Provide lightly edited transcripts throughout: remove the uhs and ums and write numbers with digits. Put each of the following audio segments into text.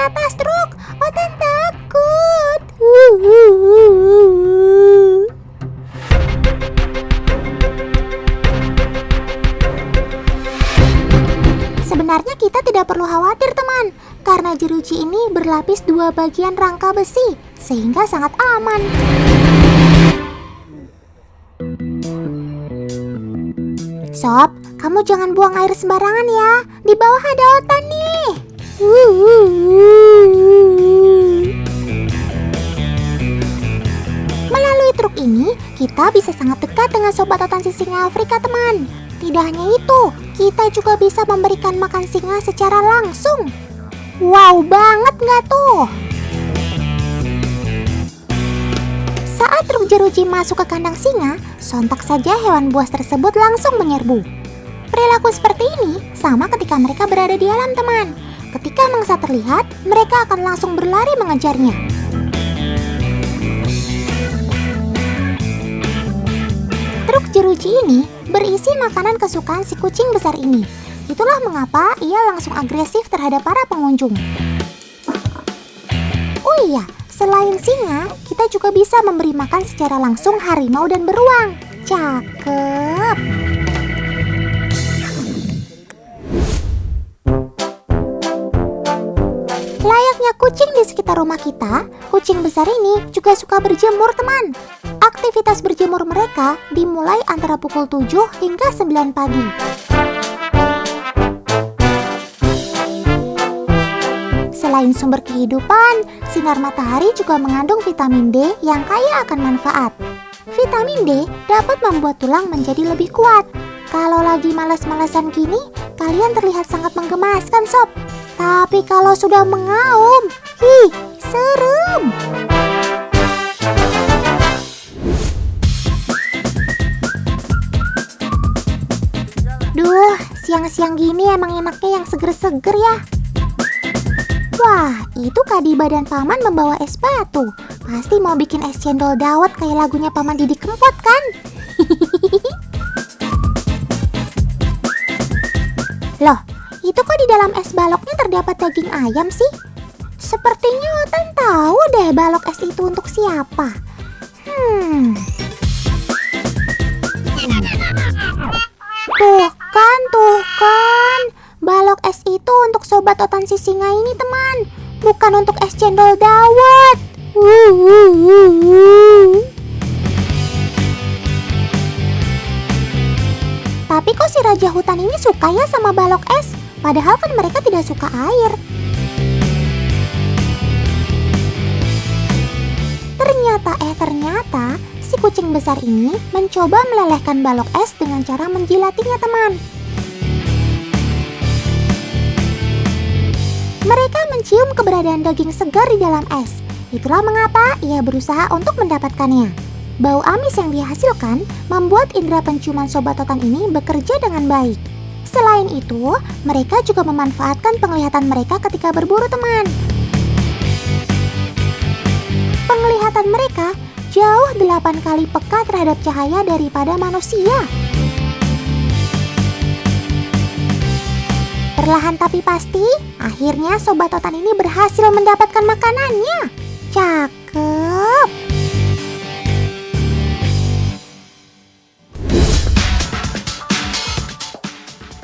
katastruk. Otan takut. Sebenarnya kita tidak perlu khawatir teman, karena jeruji ini berlapis 2 bagian rangka besi, sehingga sangat aman. Sob, kamu jangan buang air sembarangan ya, di bawah ada Otan nih. Melalui truk ini, kita bisa sangat dekat dengan sobat Otan si singa Afrika teman. Tidak hanya itu, kita juga bisa memberikan makan singa secara langsung. Wow banget nggak tuh? Saat truk jeruji masuk ke kandang singa, sontak saja hewan buas tersebut langsung menyerbu. Perilaku seperti ini sama ketika mereka berada di alam teman. Ketika mangsa terlihat, mereka akan langsung berlari mengejarnya. Truk jeruji ini berisi makanan kesukaan si kucing besar ini. Itulah mengapa ia langsung agresif terhadap para pengunjung. Oh iya, selain singa, kita juga bisa memberi makan secara langsung harimau dan beruang. Cakep! Layaknya kucing di sekitar rumah kita, kucing besar ini juga suka berjemur teman. Aktivitas berjemur mereka dimulai antara pukul 7 hingga 9 pagi. Selain sumber kehidupan, sinar matahari juga mengandung vitamin D yang kaya akan manfaat. Vitamin D dapat membuat tulang menjadi lebih kuat. Kalau lagi malas-malasan gini, kalian terlihat sangat menggemaskan sob. Tapi kalau sudah mengaum, serem. Duh, siang-siang gini emang enaknya yang seger-seger ya. Wah, itu Kadiba dan Paman membawa es batu. Pasti mau bikin es cendol dawet kayak lagunya Paman Didi Kempot kan? Loh, itu kok di dalam es baloknya terdapat daging ayam sih? Sepertinya Otan tahu deh balok es itu untuk siapa. Tuh kan. Balok es itu untuk sobat Otan si singa ini teman. Bukan untuk es cendol dawet. Tapi kok si raja hutan ini suka ya sama balok es? Padahal kan mereka tidak suka air. Ternyata si kucing besar ini mencoba melelehkan balok es dengan cara menjilatinya teman. Mereka mencium keberadaan daging segar di dalam es. Itulah mengapa ia berusaha untuk mendapatkannya. Bau amis yang dihasilkan membuat indera penciuman sobat Otan ini bekerja dengan baik. Selain itu, mereka juga memanfaatkan penglihatan mereka ketika berburu teman. Penglihatan mereka jauh 8 kali peka terhadap cahaya daripada manusia. Perlahan tapi pasti, akhirnya sobat Otan ini berhasil mendapatkan makanannya. Cakep!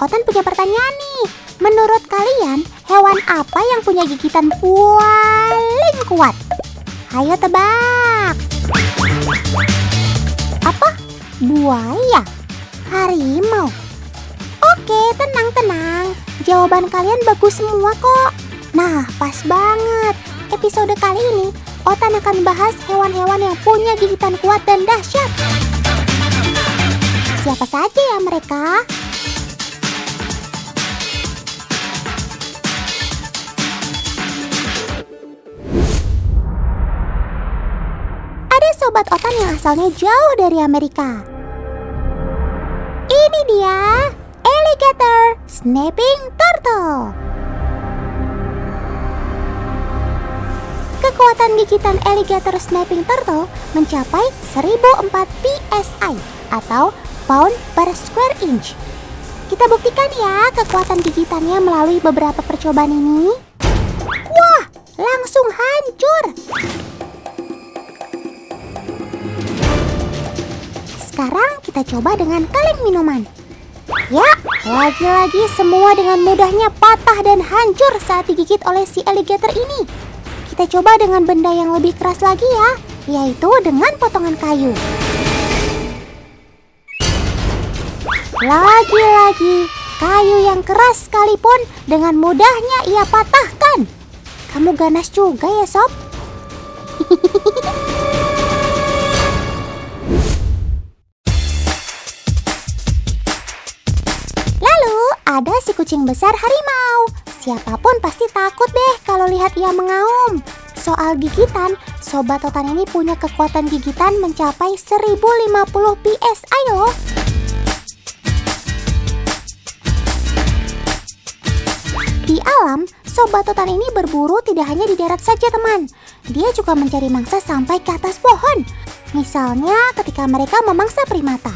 Otan punya pertanyaan nih. Menurut kalian, hewan apa yang punya gigitan paling kuat? Ayo tebak. Apa? Buaya? Harimau? Oke, tenang. Jawaban kalian bagus semua kok. Nah, pas banget. Episode kali ini, Otan akan bahas hewan-hewan yang punya gigitan kuat dan dahsyat. Siapa saja ya mereka? Ada sobat Otan yang asalnya jauh dari Amerika. Ini dia, alligator snapping turtle. Kekuatan gigitan alligator snapping turtle mencapai 1004 psi atau pound per square inch. Kita buktikan ya kekuatan gigitannya melalui beberapa percobaan ini. Wah, langsung hancur. Sekarang kita coba dengan kaleng minuman. Ya, lagi-lagi semua dengan mudahnya patah dan hancur saat digigit oleh si alligator ini. Kita coba dengan benda yang lebih keras lagi ya, yaitu dengan potongan kayu. Lagi-lagi, kayu yang keras sekalipun dengan mudahnya ia patahkan. Kamu ganas juga ya, Sob? Lalu, ada si kucing besar harimau. Siapapun pasti takut deh kalau lihat ia mengaum. Soal gigitan, Sobat Totan ini punya kekuatan gigitan mencapai 1050 PSI loh. Di alam, Sobat Totan ini berburu tidak hanya di darat saja teman. Dia juga mencari mangsa sampai ke atas pohon. Misalnya ketika mereka memangsa primata.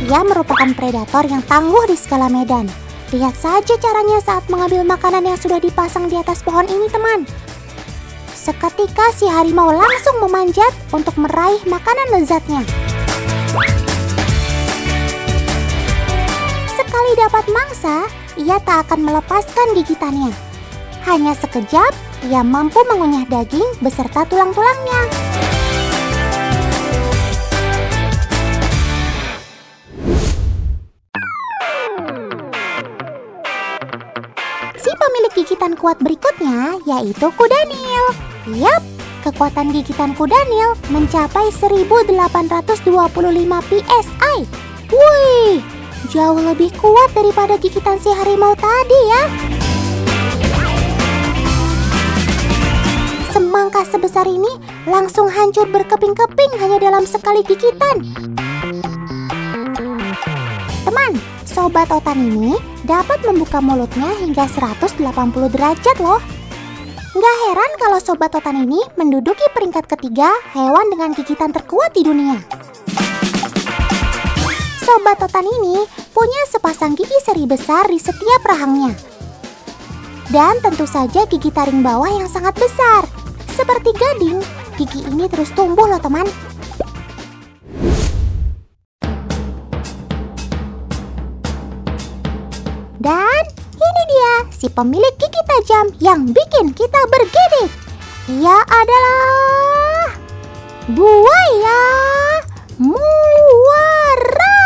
Dia merupakan predator yang tangguh di segala medan. Lihat saja caranya saat mengambil makanan yang sudah dipasang di atas pohon ini teman. Seketika si harimau langsung memanjat untuk meraih makanan lezatnya. Sekali dapat mangsa, ia tak akan melepaskan gigitannya. Hanya sekejap, ia mampu mengunyah daging beserta tulang-tulangnya. Si pemilik gigitan kuat berikutnya yaitu kuda Nil. Yap, kekuatan gigitan kuda Nil mencapai 1825 PSI. Wih, jauh lebih kuat daripada gigitan si harimau tadi ya. Semangka sebesar ini langsung hancur berkeping-keping hanya dalam sekali gigitan. Teman, Sobat Totan ini dapat membuka mulutnya hingga 180 derajat loh. Nggak heran kalau Sobat Totan ini menduduki peringkat ketiga hewan dengan gigitan terkuat di dunia. Sobat Totan ini punya sepasang gigi seri besar di setiap rahangnya. Dan tentu saja gigi taring bawah yang sangat besar. Seperti gading, gigi ini terus tumbuh loh teman. Dan ini dia si pemilik gigi tajam yang bikin kita bergidik. Ia adalah buaya muara.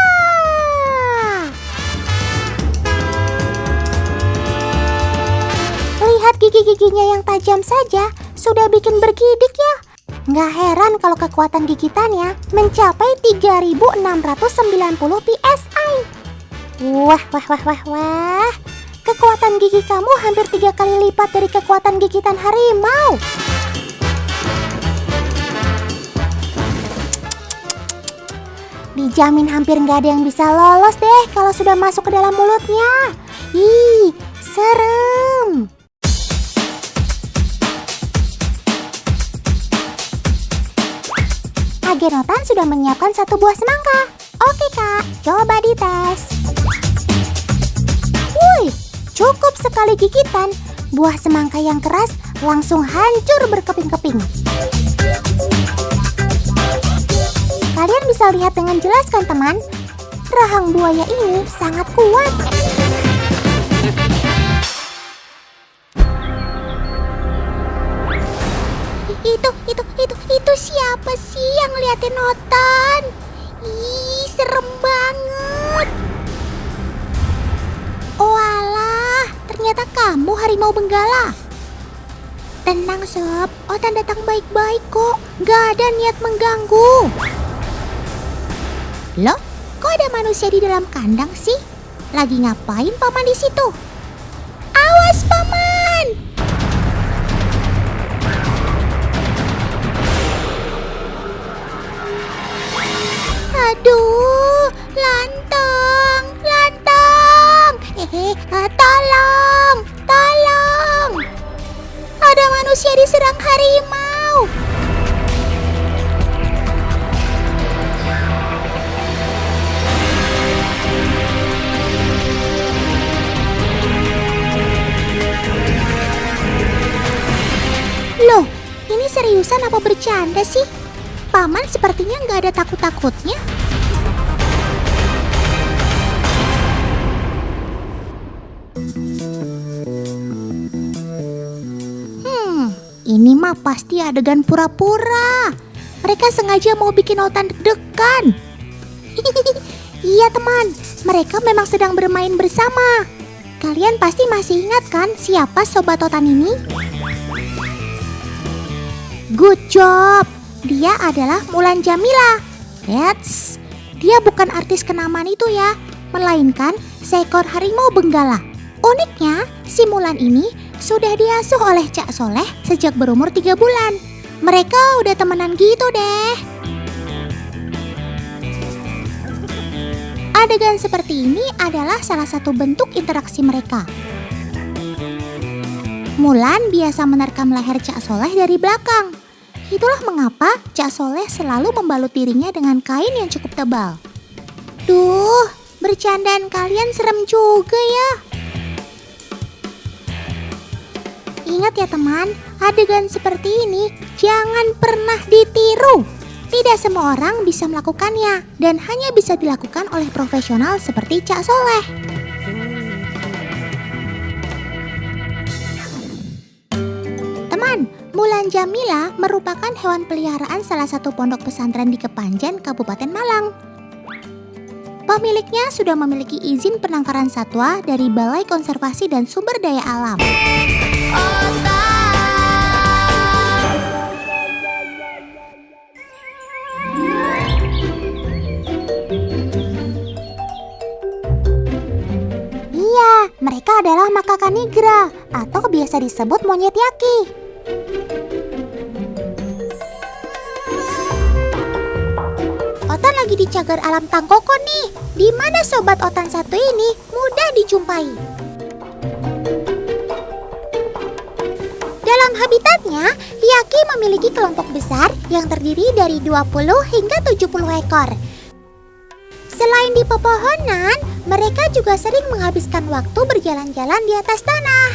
Lihat gigi-giginya yang tajam saja sudah bikin bergidik ya. Nggak heran kalau kekuatan gigitannya mencapai 3690 PSI. Wah. Kekuatan gigi kamu hampir 3 kali lipat dari kekuatan gigitan harimau. Dijamin hampir nggak ada yang bisa lolos deh kalau sudah masuk ke dalam mulutnya. Ih, serem. Agen Otan sudah menyiapkan satu buah semangka. Oke kak, coba dites. Wih, cukup sekali gigitan, buah semangka yang keras langsung hancur berkeping-keping. Kalian bisa lihat dengan jelas kan teman? Rahang buaya ini sangat kuat. Itu siapa sih yang ngeliatin Otan? Ih, serem banget. Oh alah, ternyata kamu harimau benggala. Tenang sob, Otan datang baik-baik kok. Gak ada niat mengganggu. Loh, kok ada manusia di dalam kandang sih? Lagi ngapain paman di situ? Awas paman! Aduh, lantang. Tolong. Ada manusia diserang harimau. Ini seriusan apa bercanda sih? Paman sepertinya nggak ada takut-takutnya. Ini mah pasti adegan pura-pura. Mereka sengaja mau bikin Otan deg-degan. Iya teman, mereka memang sedang bermain bersama. Kalian pasti masih ingat kan siapa Sobat Otan ini? Good job! Dia adalah Mulan Jamila. Eits, dia bukan artis kenamaan itu ya, melainkan seekor harimau benggala. Uniknya, si Mulan ini sudah diasuh oleh Cak Soleh sejak berumur 3 bulan. Mereka udah temenan gitu deh. Adegan seperti ini adalah salah satu bentuk interaksi mereka. Mulan biasa menerkam leher Cak Soleh dari belakang. Itulah mengapa Cak Soleh selalu membalut dirinya dengan kain yang cukup tebal. Duh, bercandaan kalian serem juga ya. Ingat ya teman, adegan seperti ini jangan pernah ditiru. Tidak semua orang bisa melakukannya dan hanya bisa dilakukan oleh profesional seperti Cak Soleh. Teman, Mulan Jamila merupakan hewan peliharaan salah satu pondok pesantren di Kepanjen, Kabupaten Malang. Pemiliknya sudah memiliki izin penangkaran satwa dari Balai Konservasi dan Sumber Daya Alam. Iya, mereka adalah makaka nigra atau biasa disebut monyet yaki. Otan lagi di cagar alam Tangkoko nih. Di mana Sobat Otan satu ini mudah dijumpai. Dalam habitatnya, yaki memiliki kelompok besar yang terdiri dari 20 hingga 70 ekor. Selain di pepohonan, mereka juga sering menghabiskan waktu berjalan-jalan di atas tanah.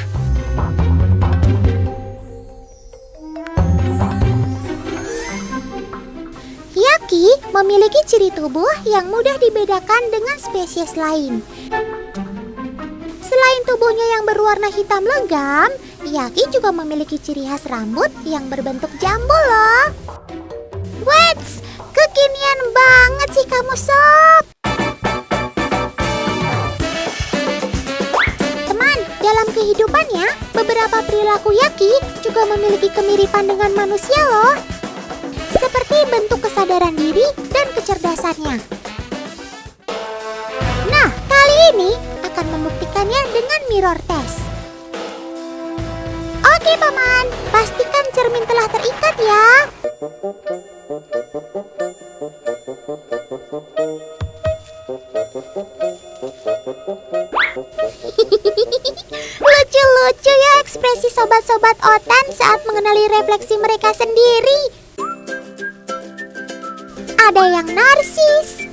Yaki memiliki ciri tubuh yang mudah dibedakan dengan spesies lain. Selain tubuhnya yang berwarna hitam legam, yaki juga memiliki ciri khas rambut yang berbentuk jambul loh. Wets, kekinian banget sih kamu sob. Teman, dalam kehidupannya, beberapa perilaku yaki juga memiliki kemiripan dengan manusia loh. Seperti bentuk kesadaran diri dan kecerdasannya. Nah, kali ini akan membuktikannya dengan mirror test. Oke paman, pastikan cermin telah terikat ya. Lucu-lucu ya ekspresi sobat-sobat Otan saat mengenali refleksi mereka sendiri. Ada yang narsis,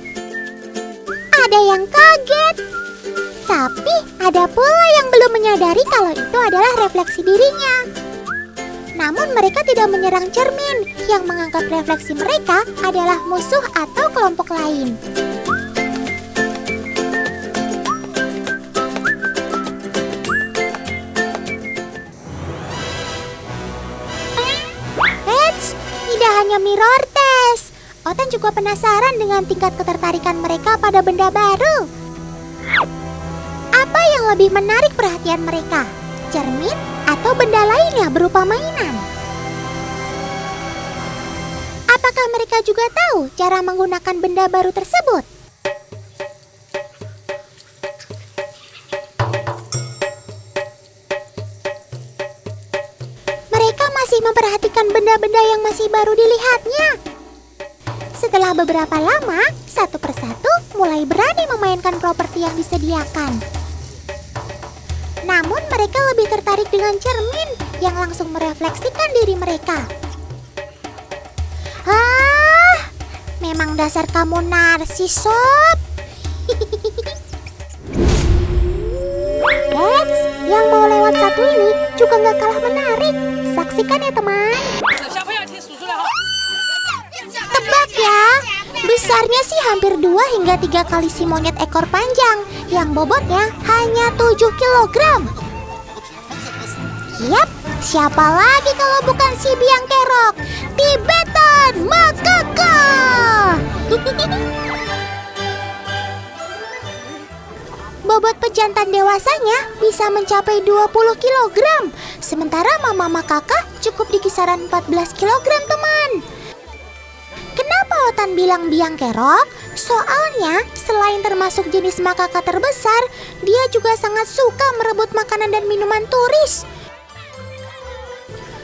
ada yang kaget, tapi ada pula yang belum menyadari kalau itu adalah refleksi dirinya. Namun mereka tidak menyerang cermin yang menganggap refleksi mereka adalah musuh atau kelompok lain. Eits, tidak hanya mirror test. Otan juga penasaran dengan tingkat ketertarikan mereka pada benda baru. Apa yang lebih menarik perhatian mereka? Cermin atau benda lainnya berupa mainan? Apakah mereka juga tahu cara menggunakan benda baru tersebut? Mereka masih memperhatikan benda-benda yang masih baru dilihatnya. Setelah beberapa lama, satu persatu mulai berani memainkan properti yang disediakan. Namun mereka lebih tertarik dengan cermin yang langsung merefleksikan diri mereka. Memang dasar kamu narsis, sob. Eits, yang mau lewat satu ini juga gak kalah menarik. Saksikan ya teman. Besarnya sih hampir 2 hingga 3 kali si monyet ekor panjang yang bobotnya hanya 7 kilogram. Yap, siapa lagi kalau bukan si biang kerok, Tibetan Makaka. Bobot pejantan dewasanya bisa mencapai 20 kilogram, sementara mama makaka cukup di kisaran 14 kilogram, teman. Kenapa Otan bilang biang kerok? Soalnya selain termasuk jenis makaka terbesar, dia juga sangat suka merebut makanan dan minuman turis.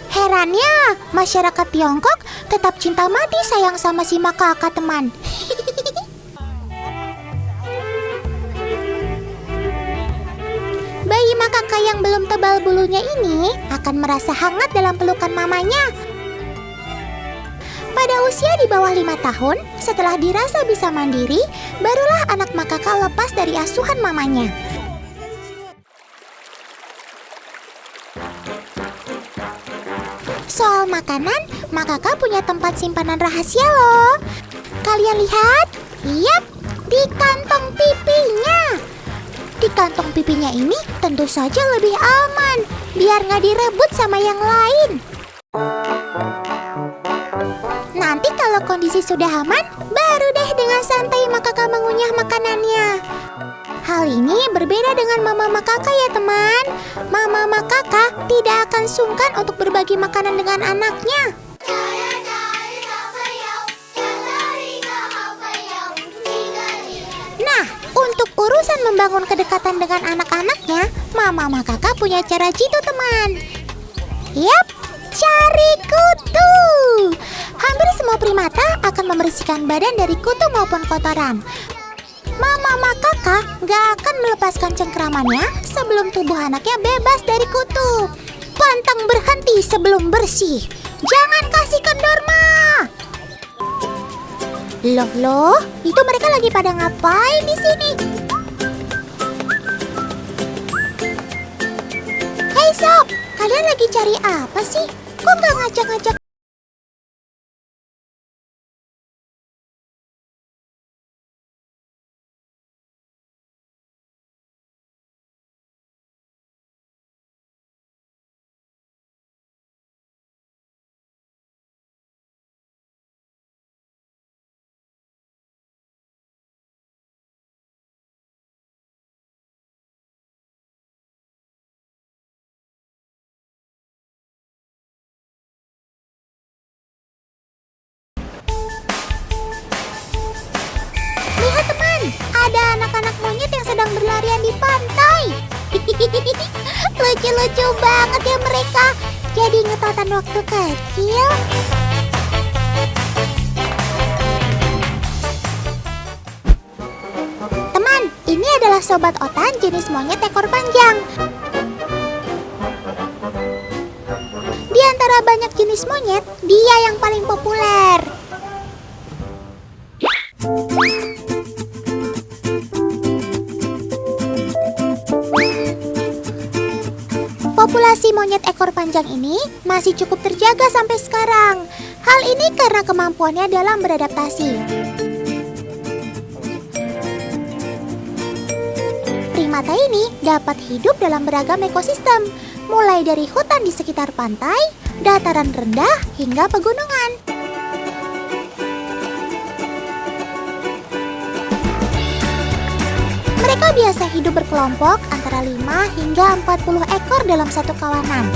Herannya, masyarakat Tiongkok tetap cinta mati sayang sama si makaka, teman. Bayi makaka yang belum tebal bulunya ini akan merasa hangat dalam pelukan mamanya. Pada usia di bawah 5 tahun, setelah dirasa bisa mandiri, barulah anak makaka lepas dari asuhan mamanya. Soal makanan, makaka punya tempat simpanan rahasia loh. Kalian lihat? Yap, di kantong pipinya. Di kantong pipinya ini tentu saja lebih aman, biar nggak direbut sama yang lain. Nanti kalau kondisi sudah aman, baru deh dengan santai makaka mengunyah makanannya. Hal ini berbeda dengan mama makaka ya teman. Mama makaka tidak akan sungkan untuk berbagi makanan dengan anaknya. Nah, untuk urusan membangun kedekatan dengan anak-anaknya, mama makaka punya cara jitu teman. Yap, cari kutu. Hampir semua primata akan membersihkan badan dari kutu maupun kotoran. Mama makaka gak akan melepaskan cengkramannya sebelum tubuh anaknya bebas dari kutu. Pantang berhenti sebelum bersih. Jangan kasih kendor, Ma. Loh, itu mereka lagi pada ngapain di sini? Hei sob, kalian lagi cari apa sih? Kok gak ngajak-ngajak? Lihat teman, ada anak-anak monyet yang sedang berlarian di pantai. Lucu-lucu banget ya mereka. Jadi ngetotan waktu kecil. Teman, ini adalah sobat Otan jenis monyet ekor panjang. Di antara banyak jenis monyet, dia yang paling populer. Populasi monyet ekor panjang ini masih cukup terjaga sampai sekarang. Hal ini karena kemampuannya dalam beradaptasi. Primata ini dapat hidup dalam beragam ekosistem, mulai dari hutan di sekitar pantai, dataran rendah, hingga pegunungan. Mereka biasa hidup berkelompok antara 5 hingga 40 ekor dalam satu kawanan.